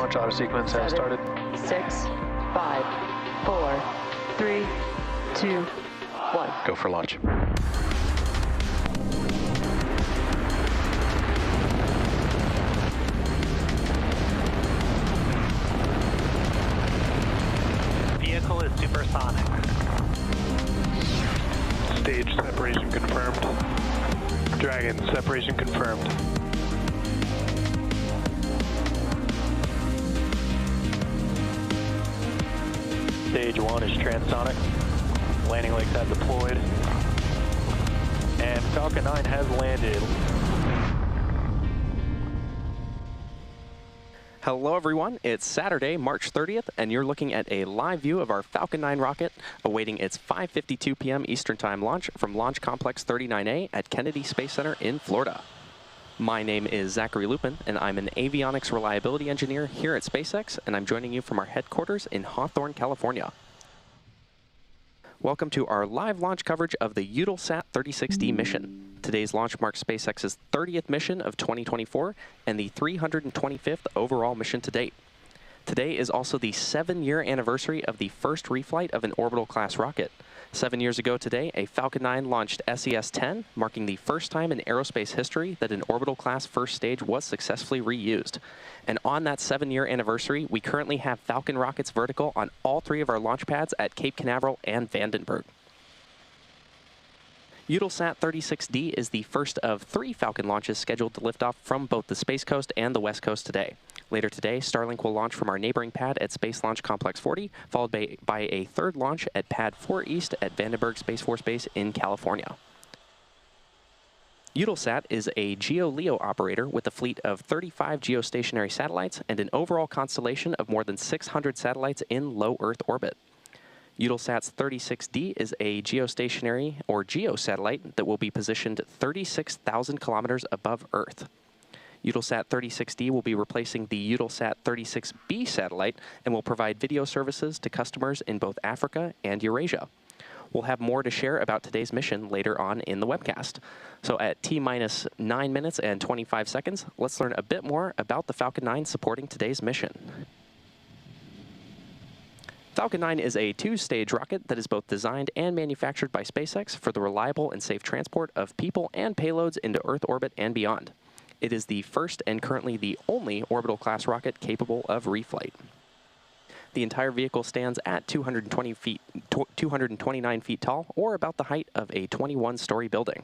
Launch auto sequence has started. 6, 5, 4, 3, 2, 1. Go for launch. Vehicle is supersonic. Stage separation confirmed. Dragon, separation confirmed. Stage 1 is transonic. Landing legs have deployed. And Falcon 9 has landed. Hello everyone, it's Saturday, March 30th, and you're looking at a live view of our Falcon 9 rocket awaiting its 5:52 p.m. Eastern Time launch from Launch Complex 39A at Kennedy Space Center in Florida. My name is Zachary Lupin, and I'm an avionics reliability engineer here at SpaceX, and I'm joining you from our headquarters in Hawthorne, California. Welcome to our live launch coverage of the Eutelsat 36D mission. Today's launch marks SpaceX's 30th mission of 2024 and the 325th overall mission to date. Today is also the 7-year anniversary of the first reflight of an orbital-class rocket. 7 years ago today, a Falcon 9 launched SES-10, marking the first time in aerospace history that an orbital-class first stage was successfully reused. And on that 7-year anniversary, we currently have Falcon rockets vertical on all 3 of our launch pads at Cape Canaveral and Vandenberg. Eutelsat 36D is the first of 3 Falcon launches scheduled to lift off from both the Space Coast and the West Coast today. Later today, Starlink will launch from our neighboring pad at Space Launch Complex 40, followed by a third launch at Pad 4 East at Vandenberg Space Force Base in California. Eutelsat is a GEO-LEO operator with a fleet of 35 geostationary satellites and an overall constellation of more than 600 satellites in low Earth orbit. Eutelsat's 36D is a geostationary or GEO satellite that will be positioned 36,000 kilometers above Earth. Eutelsat 36D will be replacing the Eutelsat 36B satellite and will provide video services to customers in both Africa and Eurasia. We'll have more to share about today's mission later on in the webcast. So at T-minus 9 minutes and 25 seconds, let's learn a bit more about the Falcon 9 supporting today's mission. Falcon 9 is a two-stage rocket that is both designed and manufactured by SpaceX for the reliable and safe transport of people and payloads into Earth orbit and beyond. It is the first and currently the only orbital-class rocket capable of reflight. The entire vehicle stands at 229 feet tall, or about the height of a 21-story building.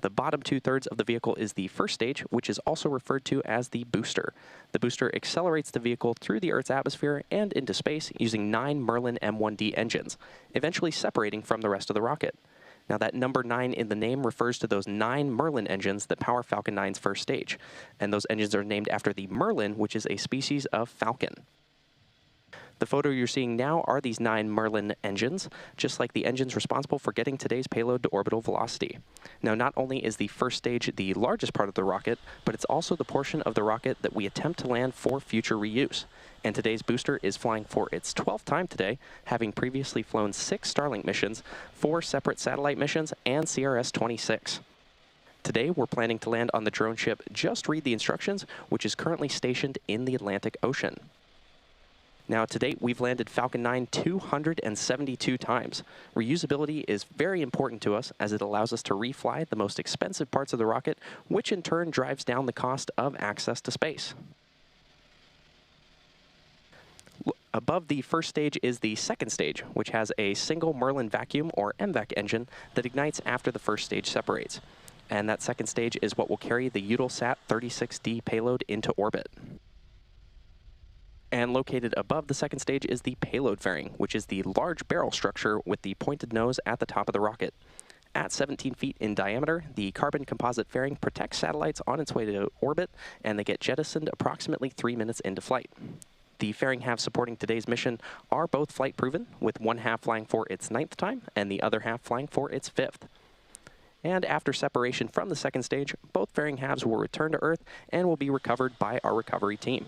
The bottom two-thirds of the vehicle is the first stage, which is also referred to as the booster. The booster accelerates the vehicle through the Earth's atmosphere and into space using 9 Merlin M1D engines, eventually separating from the rest of the rocket. Now, that number 9 in the name refers to those 9 Merlin engines that power Falcon 9's first stage, and those engines are named after the Merlin, which is a species of falcon. The photo you're seeing now are these 9 Merlin engines, just like the engines responsible for getting today's payload to orbital velocity. Now, not only is the first stage the largest part of the rocket, but it's also the portion of the rocket that we attempt to land for future reuse. And today's booster is flying for its 12th time today, having previously flown 6 Starlink missions, 4 separate satellite missions, and CRS-26. Today, we're planning to land on the drone ship Just Read the Instructions, which is currently stationed in the Atlantic Ocean. Now, to date, we've landed Falcon 9 272 times. Reusability is very important to us as it allows us to refly the most expensive parts of the rocket, which in turn drives down the cost of access to space. Above the first stage is the second stage, which has a single Merlin vacuum or MVAC engine that ignites after the first stage separates. And that second stage is what will carry the Eutelsat 36D payload into orbit. And located above the second stage is the payload fairing, which is the large barrel structure with the pointed nose at the top of the rocket. At 17 feet in diameter, the carbon composite fairing protects satellites on its way to orbit, and they get jettisoned approximately 3 minutes into flight. The fairing halves supporting today's mission are both flight proven, with one half flying for its 9th time and the other half flying for its 5th. And after separation from the second stage, both fairing halves will return to Earth and will be recovered by our recovery team.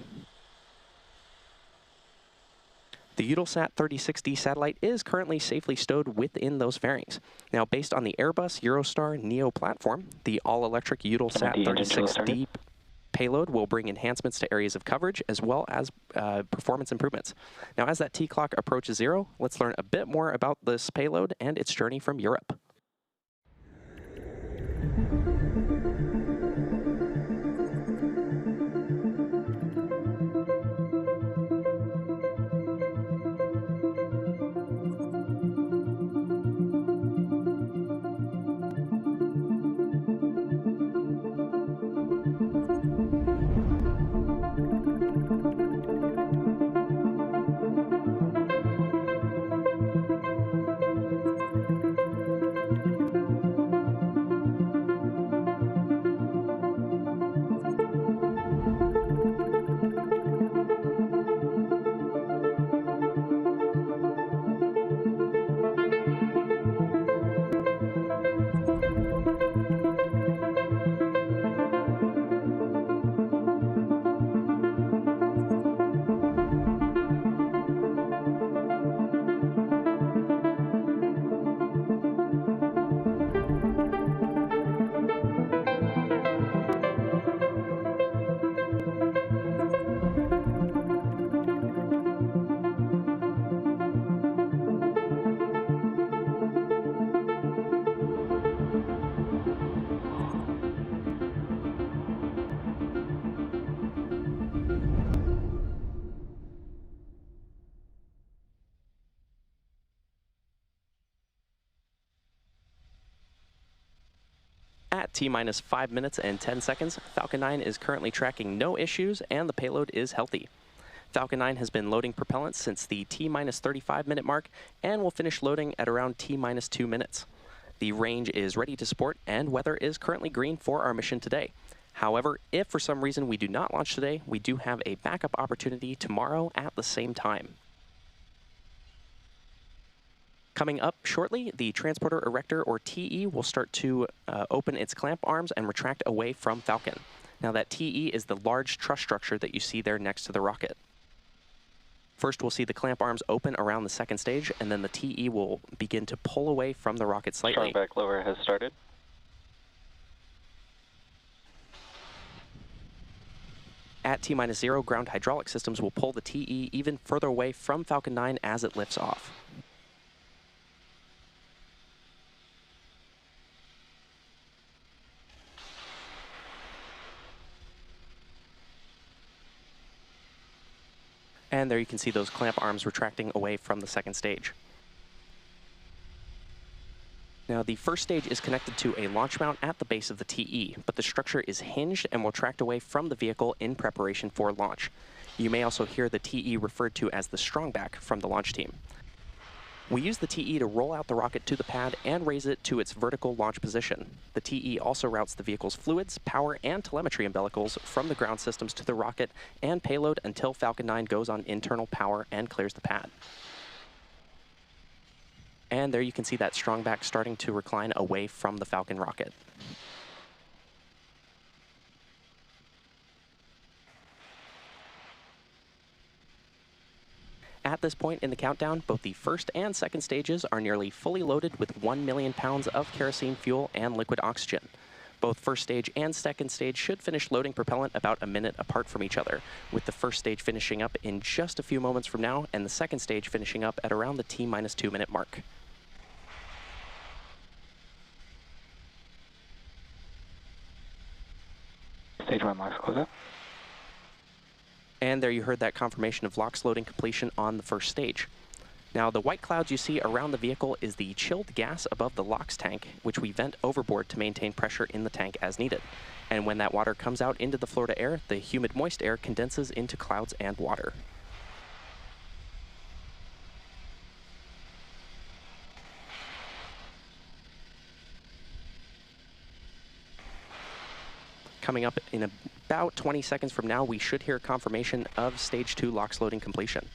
The Eutelsat 36D satellite is currently safely stowed within those fairings. Now, based on the Airbus Eurostar Neo platform, the all-electric Eutelsat 36D payload will bring enhancements to areas of coverage as well as performance improvements. Now, as that T-clock approaches 0, let's learn a bit more about this payload and its journey from Europe. At T-minus 5 minutes and 10 seconds, Falcon 9 is currently tracking no issues and the payload is healthy. Falcon 9 has been loading propellant since the T-minus 35 minute mark and will finish loading at around T-minus 2 minutes. The range is ready to support and weather is currently green for our mission today. However, if for some reason we do not launch today, we do have a backup opportunity tomorrow at the same time. Coming up shortly, the Transporter Erector, or TE, will start to open its clamp arms and retract away from Falcon. Now that TE is the large truss structure that you see there next to the rocket. First, we'll see the clamp arms open around the second stage, and then the TE will begin to pull away from the rocket slightly. Strong back lower has started. At T-minus 0, ground hydraulic systems will pull the TE even further away from Falcon 9 as it lifts off. And there you can see those clamp arms retracting away from the second stage. Now, the first stage is connected to a launch mount at the base of the TE, but the structure is hinged and will tract away from the vehicle in preparation for launch. You may also hear the TE referred to as the strongback from the launch team. We use the TE to roll out the rocket to the pad and raise it to its vertical launch position. The TE also routes the vehicle's fluids, power, and telemetry umbilicals from the ground systems to the rocket and payload until Falcon 9 goes on internal power and clears the pad. And there you can see that strongback starting to recline away from the Falcon rocket. At this point in the countdown, both the first and second stages are nearly fully loaded with 1 million pounds of kerosene fuel and liquid oxygen. Both first stage and second stage should finish loading propellant about a minute apart from each other, with the first stage finishing up in just a few moments from now and the second stage finishing up at around the T-minus 2 minute mark. Stage 1 LOX close up. And there you heard that confirmation of LOX loading completion on the first stage. Now, the white clouds you see around the vehicle is the chilled gas above the LOX tank, which we vent overboard to maintain pressure in the tank as needed. And when that water comes out into the Florida air, the humid moist air condenses into clouds and water. Coming up in about 20 seconds from now, we should hear confirmation of Stage 2 LOX loading completion.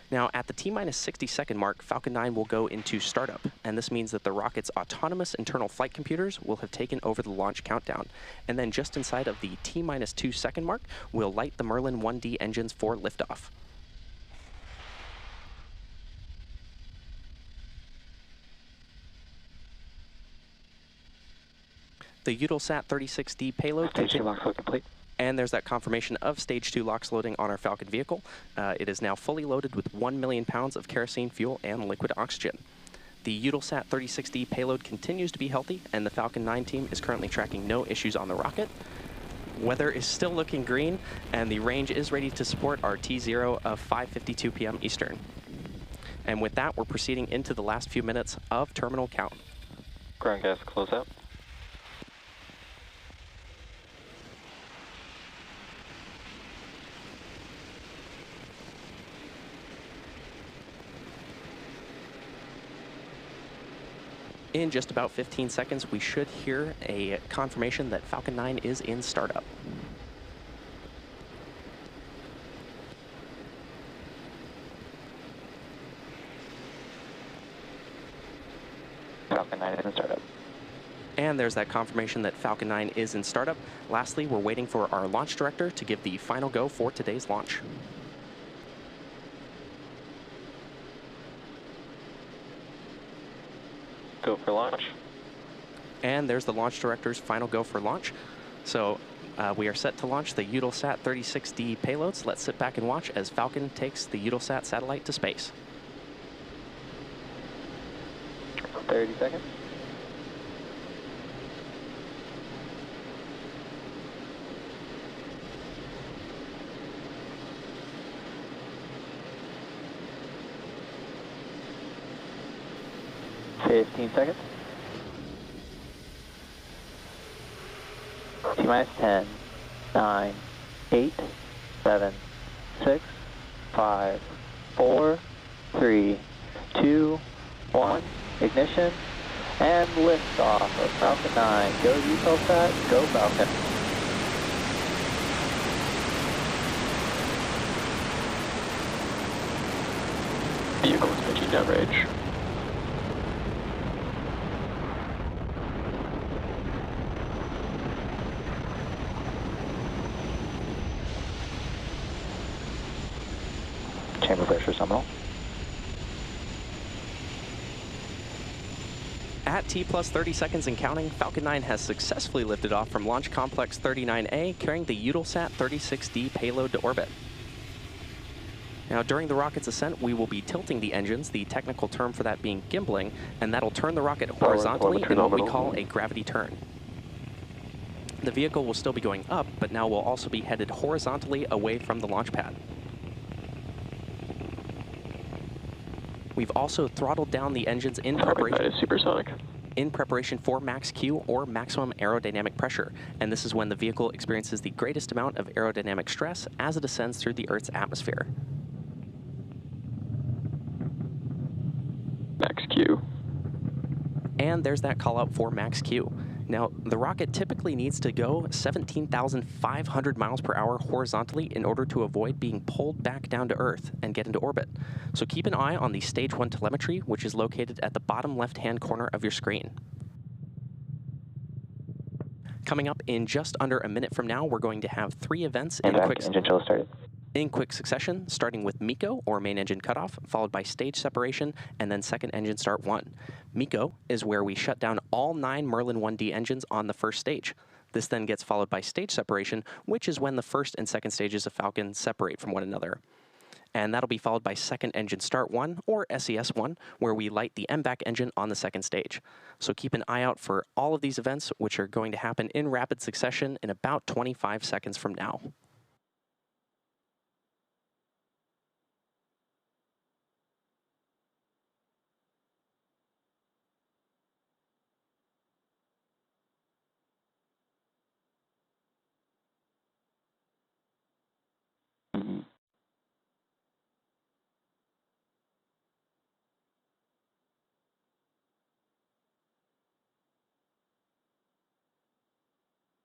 Now, at the T-minus 60-second mark, Falcon 9 will go into startup, and this means that the rocket's autonomous internal flight computers will have taken over the launch countdown. And then just inside of the T-minus 2-second mark, we'll light the Merlin 1D engines for liftoff. The Eutelsat 36D payload Stage 2 LOX load complete. And there's that confirmation of Stage 2 LOX loading on our Falcon vehicle. It is now fully loaded with 1 million pounds of kerosene fuel and liquid oxygen. The Eutelsat 36D payload continues to be healthy, and the Falcon 9 team is currently tracking no issues on the rocket. Weather is still looking green, and the range is ready to support our T0 of 5:52 p.m. Eastern. And with that, we're proceeding into the last few minutes of terminal count. Ground gas close out. In just about 15 seconds, we should hear a confirmation that Falcon 9 is in startup. Falcon 9 is in startup. And there's that confirmation that Falcon 9 is in startup. Lastly, we're waiting for our launch director to give the final go for today's launch. Go for launch. And there's the launch director's final go for launch. So we are set to launch the Eutelsat 36D payloads. Let's sit back and watch as Falcon takes the Eutelsat satellite to space. 30 seconds. Fifteen seconds. T-minus 10, 9, 8, 7, 6, 5, 4, 3, 2, 1, ignition, and liftoff of Falcon 9. Go Eutelsat, go Falcon. Vehicle is pitching downrange. Chamber pressure nominal. At T plus 30 seconds and counting, Falcon 9 has successfully lifted off from Launch Complex 39A, carrying the Eutelsat 36D payload to orbit. Now, during the rocket's ascent, we will be tilting the engines, the technical term for that being gimbling, and that'll turn the rocket horizontally in what we call a gravity turn. The vehicle will still be going up, but now will also be headed horizontally away from the launch pad. We've also throttled down the engines in preparation for max Q, or maximum aerodynamic pressure, and this is when the vehicle experiences the greatest amount of aerodynamic stress as it ascends through the Earth's atmosphere. Max Q. And there's that call out for max Q. Now, the rocket typically needs to go 17,500 miles per hour horizontally in order to avoid being pulled back down to Earth and get into orbit. So keep an eye on the Stage 1 telemetry, which is located at the bottom left-hand corner of your screen. Coming up in just under a minute from now, we're going to have 3 events in quick succession, starting with MECO, or main engine cutoff, followed by stage separation, and then second engine start 1. MECO is where we shut down all 9 Merlin 1D engines on the first stage. This then gets followed by stage separation, which is when the first and second stages of Falcon separate from one another. And that'll be followed by second engine start 1, or SES1, where we light the MVAC engine on the second stage. So keep an eye out for all of these events, which are going to happen in rapid succession in about 25 seconds from now.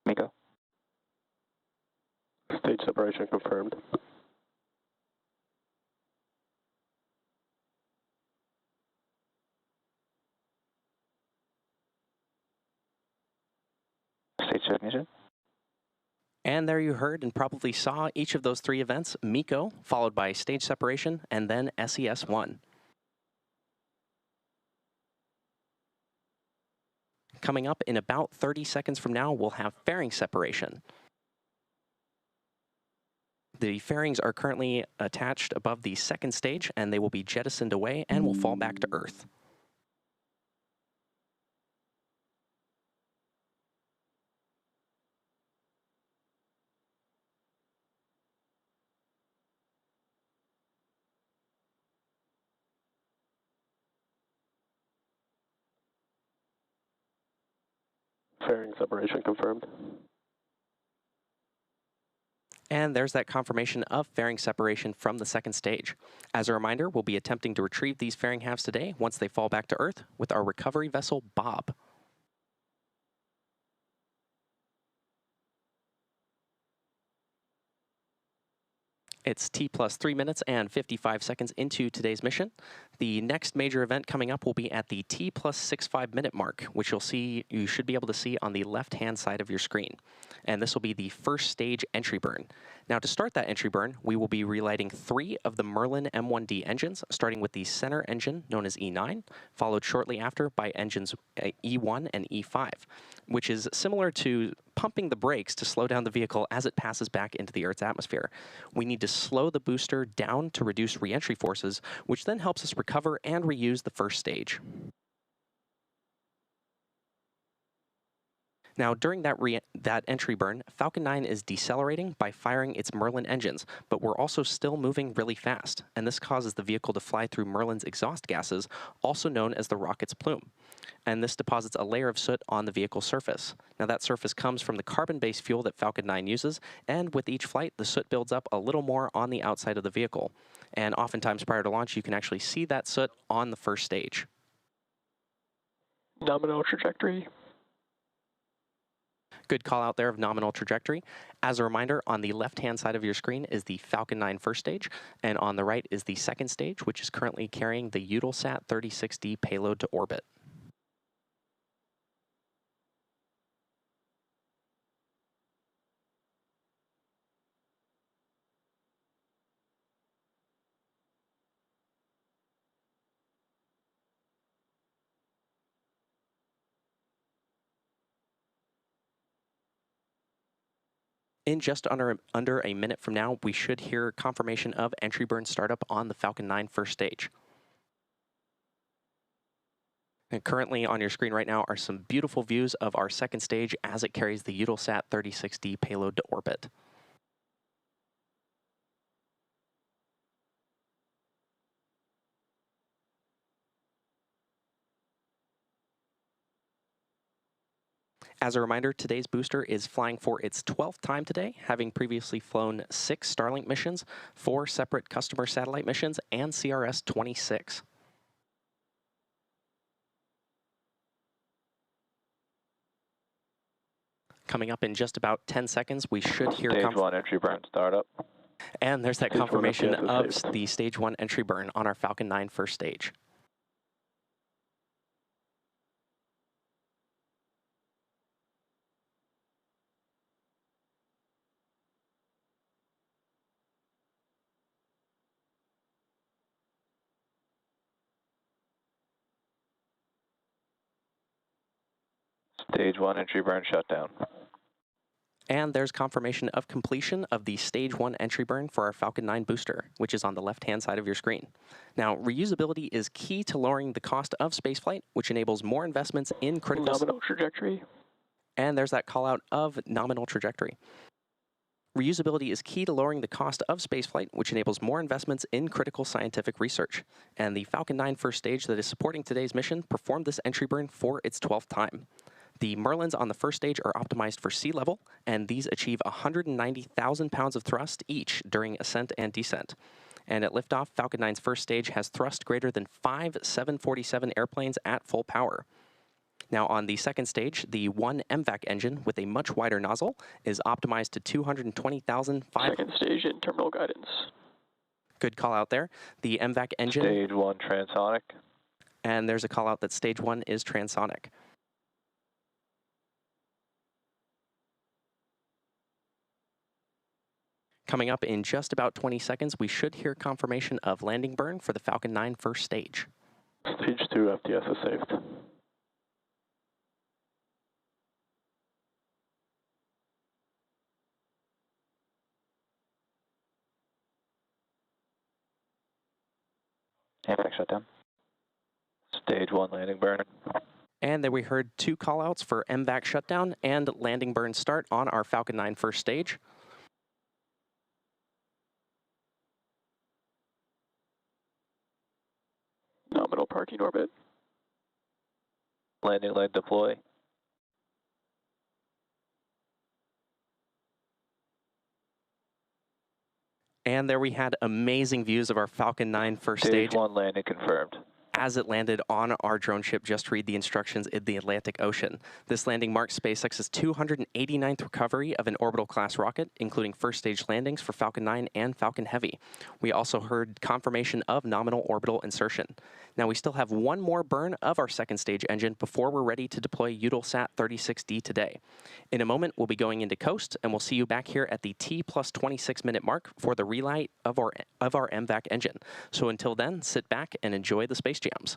MECO. Stage separation confirmed. Stage ignition. And there you heard and probably saw each of those 3 events, MECO, followed by stage separation, and then SES1. Coming up in about 30 seconds from now, we'll have fairing separation. The fairings are currently attached above the second stage, and they will be jettisoned away and will fall back to Earth. Fairing separation confirmed. And there's that confirmation of fairing separation from the second stage. As a reminder, we'll be attempting to retrieve these fairing halves today once they fall back to Earth with our recovery vessel, Bob. It's T plus 3 minutes and 55 seconds into today's mission. The next major event coming up will be at the T plus 65 minute mark, which you should be able to see on the left-hand side of your screen. And this will be the first stage entry burn. Now, to start that entry burn, we will be relighting 3 of the Merlin M1D engines, starting with the center engine, known as E9, followed shortly after by engines E1 and E5, which is similar to pumping the brakes to slow down the vehicle as it passes back into the Earth's atmosphere. We need to slow the booster down to reduce re-entry forces, which then helps us recover and reuse the first stage. Now, during that entry burn, Falcon 9 is decelerating by firing its Merlin engines, but we're also still moving really fast, and this causes the vehicle to fly through Merlin's exhaust gases, also known as the rocket's plume. And this deposits a layer of soot on the vehicle's surface. Now, that surface comes from the carbon-based fuel that Falcon 9 uses, and with each flight, the soot builds up a little more on the outside of the vehicle. And oftentimes prior to launch, you can actually see that soot on the first stage. Nominal trajectory. Good call out there of nominal trajectory. As a reminder, on the left-hand side of your screen is the Falcon 9 first stage, and on the right is the second stage, which is currently carrying the Eutelsat 36D payload to orbit. In just under a minute from now, we should hear confirmation of entry burn startup on the Falcon 9 first stage. And currently on your screen right now are some beautiful views of our second stage as it carries the Eutelsat 36D payload to orbit. As a reminder, today's booster is flying for its 12th time today, having previously flown 6 Starlink missions, 4 separate customer satellite missions, and CRS-26. Coming up in just about 10 seconds, we should hear Stage 1 entry burn startup. And there's that Stage confirmation 1 of FTS the Stage 1 entry burn on our Falcon 9 first stage. Stage 1 entry burn shutdown. And there's confirmation of completion of the Stage 1 entry burn for our Falcon 9 booster, which is on the left-hand side of your screen. Now, reusability is key to lowering the cost of spaceflight, which enables more investments in critical... Nominal trajectory. And there's that call out of nominal trajectory. Reusability is key to lowering the cost of spaceflight, which enables more investments in critical scientific research. And the Falcon 9 first stage that is supporting today's mission performed this entry burn for its 12th time. The Merlins on the first stage are optimized for sea level, and these achieve 190,000 pounds of thrust each during ascent and descent. And at liftoff, Falcon 9's first stage has thrust greater than 5 747 airplanes at full power. Now on the second stage, the one MVAC engine with a much wider nozzle is optimized to 220,000. Second stage in terminal guidance. Good call out there. The MVAC engine. Stage 1 transonic. And there's a call out that Stage 1 is transonic. Coming up in just about 20 seconds, we should hear confirmation of landing burn for the Falcon 9 first stage. Stage 2 FTS is saved. MVAC shutdown. Stage 1 landing burn. And then we heard 2 callouts for MVAC shutdown and landing burn start on our Falcon 9 first stage. Nominal parking orbit. Landing leg deploy. And there we had amazing views of our Falcon 9 first stage. Stage 1 landing confirmed. As it landed on our drone ship, just read the instructions in the Atlantic Ocean. This landing marks SpaceX's 289th recovery of an orbital class rocket, including first stage landings for Falcon 9 and Falcon Heavy. We also heard confirmation of nominal orbital insertion. Now we still have one more burn of our second stage engine before we're ready to deploy Eutelsat 36D today. In a moment, we'll be going into coast, and we'll see you back here at the T+26-minute mark for the relight of our MVAC engine. So until then, sit back and enjoy the space jams.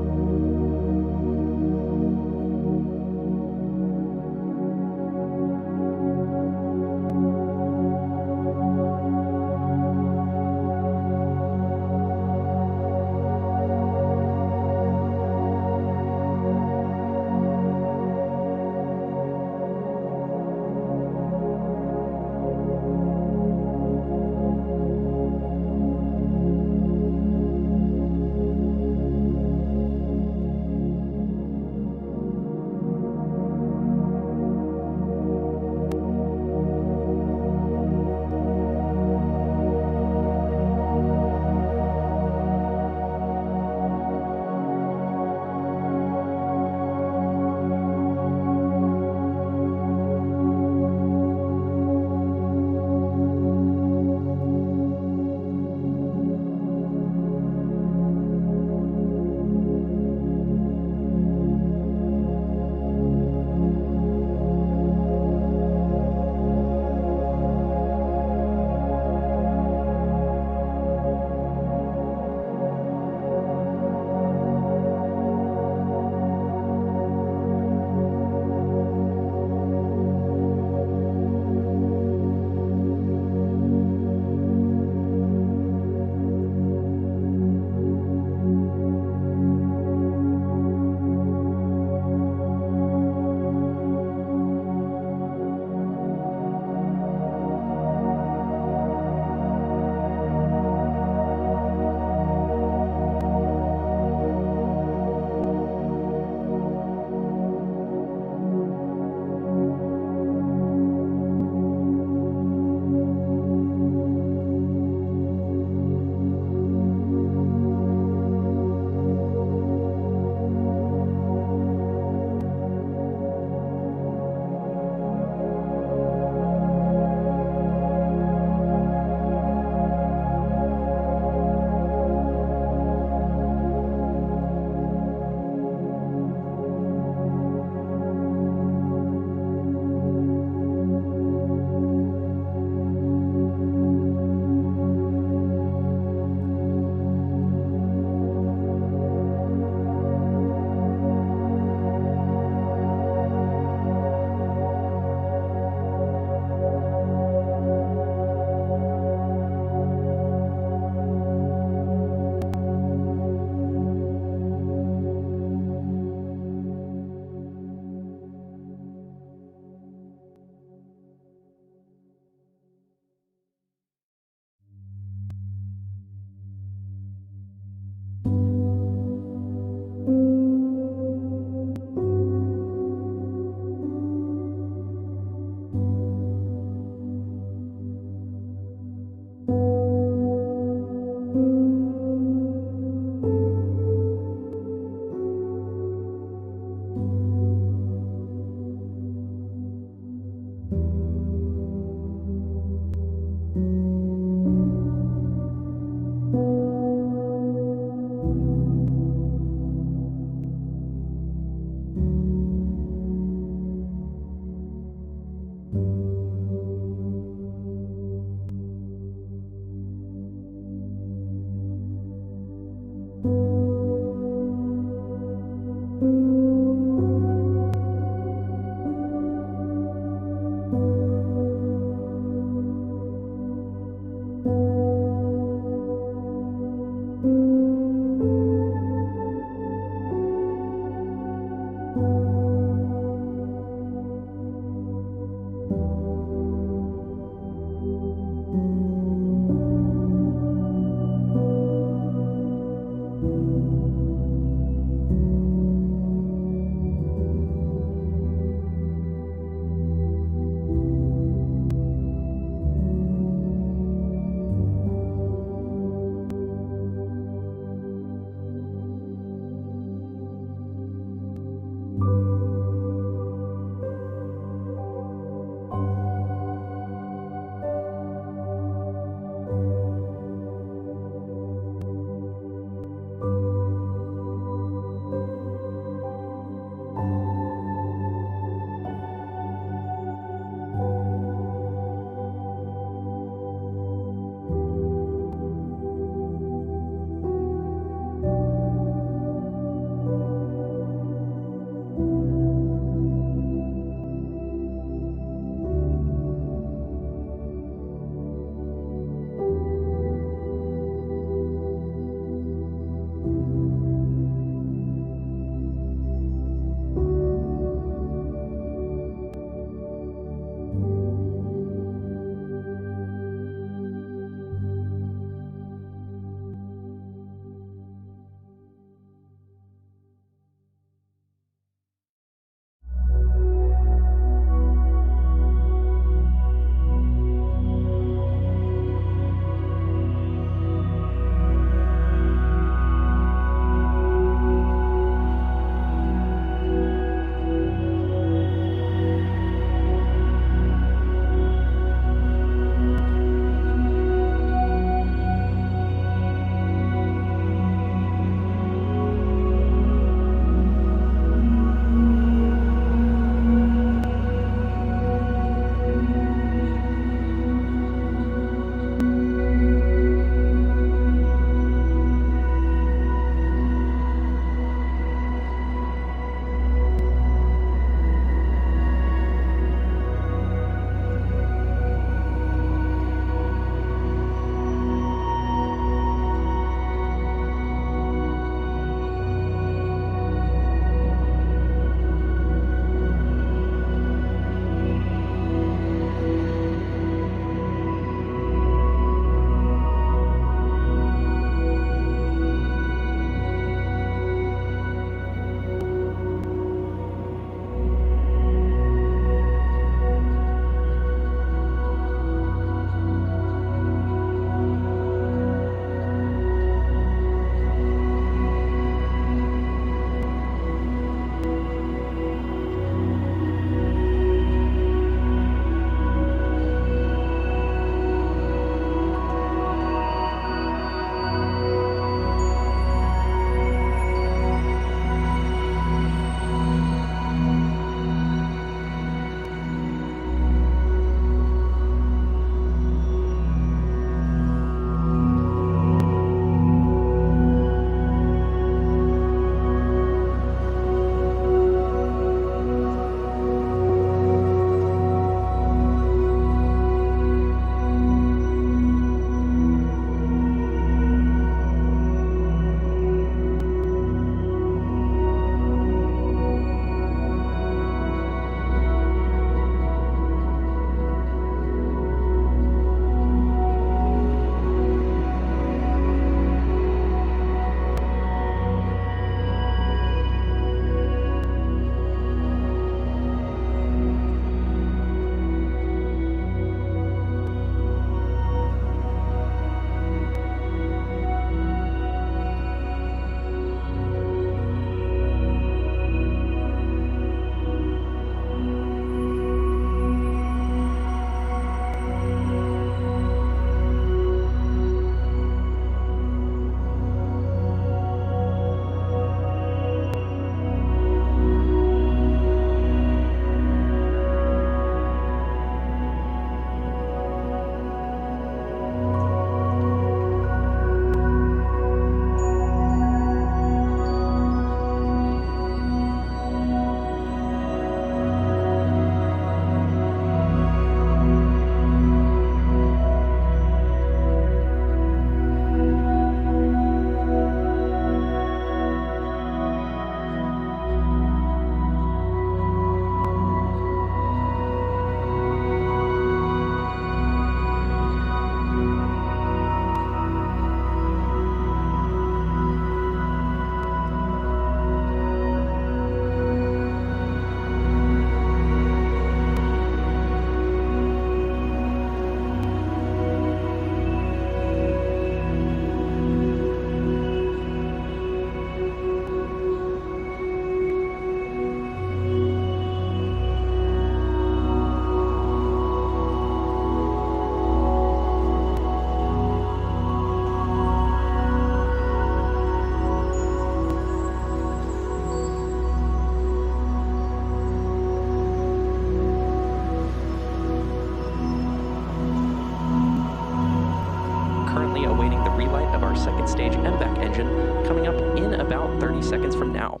awaiting the relight of our second stage MVAC engine coming up in about 30 seconds from now.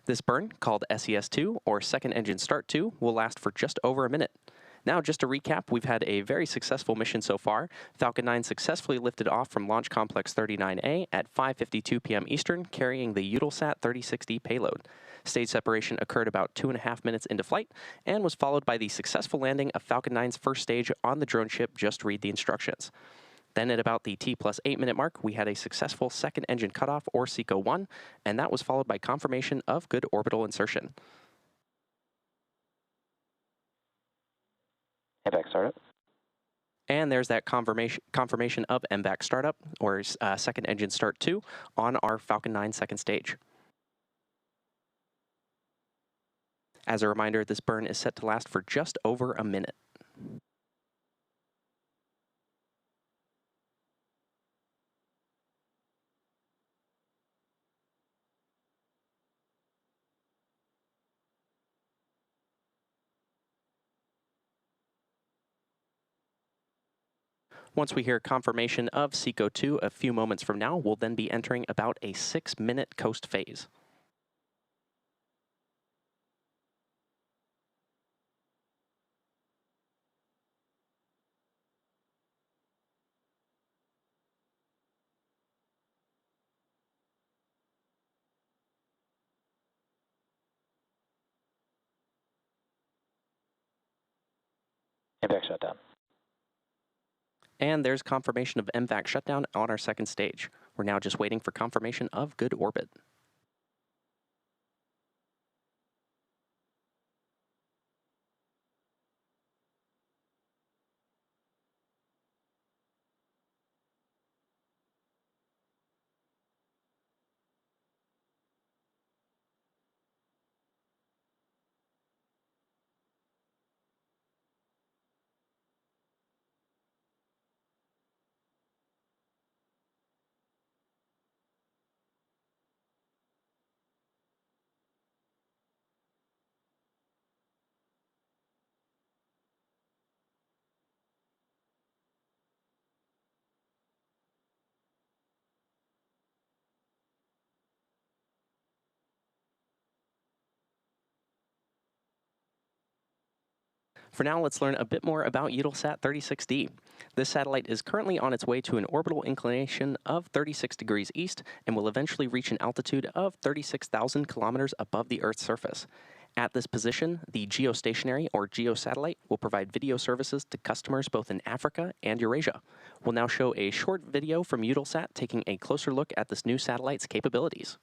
This burn, called SES2 or Second Engine Start 2, will last for just over a minute. Now, just to recap, we've had a very successful mission so far. Falcon 9 successfully lifted off from Launch Complex 39A at 5:52 p.m. Eastern, carrying the Eutelsat 36D payload. Stage separation occurred about 2.5 minutes into flight and was followed by the successful landing of Falcon 9's first stage on the drone ship. Just read the instructions. Then at about the T+8 minute mark, we had a successful second engine cutoff, or SECO-1, and that was followed by confirmation of good orbital insertion. MVAC startup. And there's that confirmation of MVAC startup, or second engine start 2, on our Falcon 9 second stage. As a reminder, this burn is set to last for just over a minute. Once we hear confirmation of SECO-2 a few moments from now, we'll then be entering about a 6-minute coast phase. MVAC shutdown. And there's confirmation of MVAC shutdown on our second stage. We're now just waiting for confirmation of good orbit. For now, let's learn a bit more about Eutelsat 36D. This satellite is currently on its way to an orbital inclination of 36 degrees east and will eventually reach an altitude of 36,000 kilometers above the Earth's surface. At this position, the geostationary or geosatellite will provide video services to customers both in Africa and Eurasia. We'll now show a short video from Eutelsat taking a closer look at this new satellite's capabilities.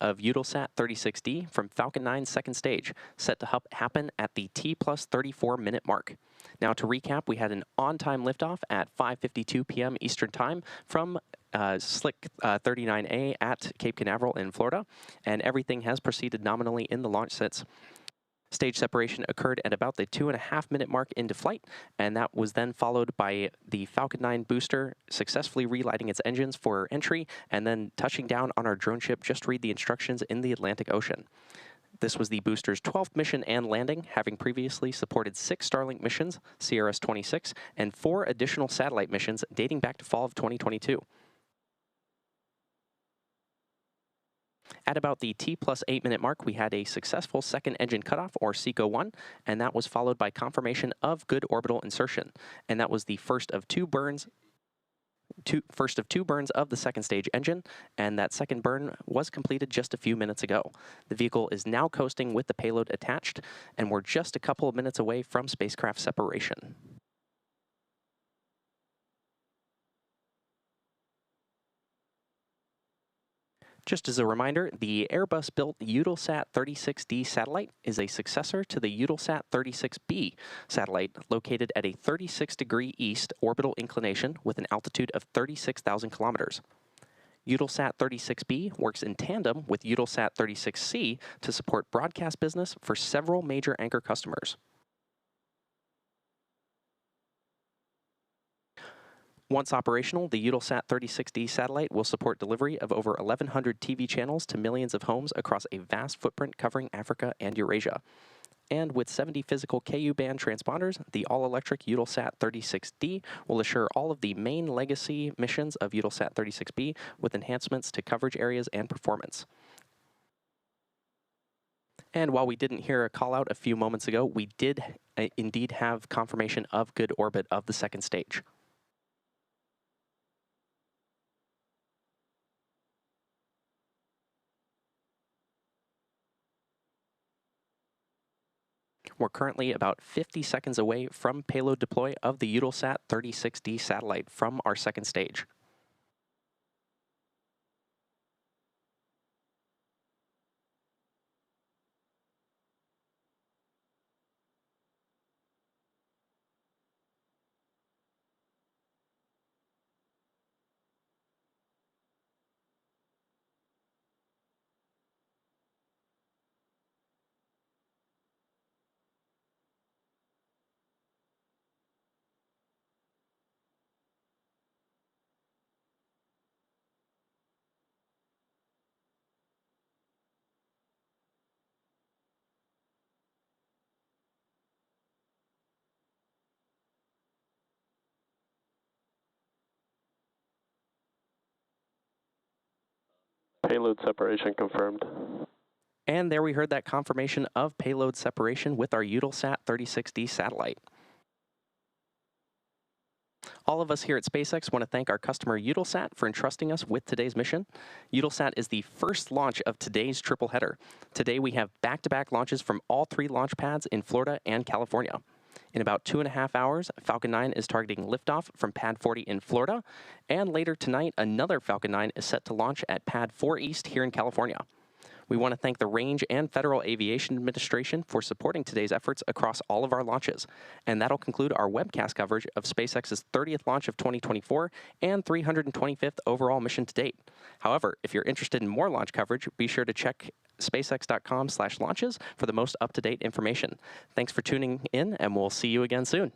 Of Eutelsat 36D from Falcon 9's second stage, set to happen at the T+34 minute mark. Now to recap, we had an on-time liftoff at 5:52 p.m. Eastern Time from Slick 39A at Cape Canaveral in Florida, and everything has proceeded nominally in the launch since. Stage separation occurred at about the 2.5-minute mark into flight, and that was then followed by the Falcon 9 booster successfully relighting its engines for entry and then touching down on our drone ship just to read the instructions in the Atlantic Ocean. This was the booster's 12th mission and landing, having previously supported 6 Starlink missions, CRS-26, and 4 additional satellite missions dating back to fall of 2022. At about the T+8-minute mark, we had a successful second engine cutoff, or SECO-1, and that was followed by confirmation of good orbital insertion. And that was the first of two burns of the second stage engine, and that second burn was completed just a few minutes ago. The vehicle is now coasting with the payload attached, and we're just a couple of minutes away from spacecraft separation. Just as a reminder, the Airbus-built Eutelsat 36D satellite is a successor to the Eutelsat 36B satellite located at a 36° east orbital inclination with an altitude of 36,000 kilometers. Eutelsat 36B works in tandem with Eutelsat 36C to support broadcast business for several major anchor customers. Once operational, the Eutelsat 36D satellite will support delivery of over 1,100 TV channels to millions of homes across a vast footprint covering Africa and Eurasia. And with 70 physical Ku-band transponders, the all-electric Eutelsat 36D will assure all of the main legacy missions of Eutelsat 36B with enhancements to coverage areas and performance. And while we didn't hear a call out a few moments ago, we did indeed have confirmation of good orbit of the second stage. We're currently about 50 seconds away from payload deploy of the Eutelsat 36D satellite from our second stage. Payload separation confirmed. And there we heard that confirmation of payload separation with our Eutelsat 36D satellite. All of us here at SpaceX want to thank our customer Eutelsat for entrusting us with today's mission. Eutelsat is the first launch of today's triple header. Today we have back-to-back launches from all 3 launch pads in Florida and California. In about 2.5 hours, Falcon 9 is targeting liftoff from Pad 40 in Florida, and later tonight, another Falcon 9 is set to launch at Pad 4 East here in California. We want to thank the Range and Federal Aviation Administration for supporting today's efforts across all of our launches. And that'll conclude our webcast coverage of SpaceX's 30th launch of 2024 and 325th overall mission to date. However, if you're interested in more launch coverage, be sure to check spacex.com/launches for the most up-to-date information. Thanks for tuning in, and we'll see you again soon.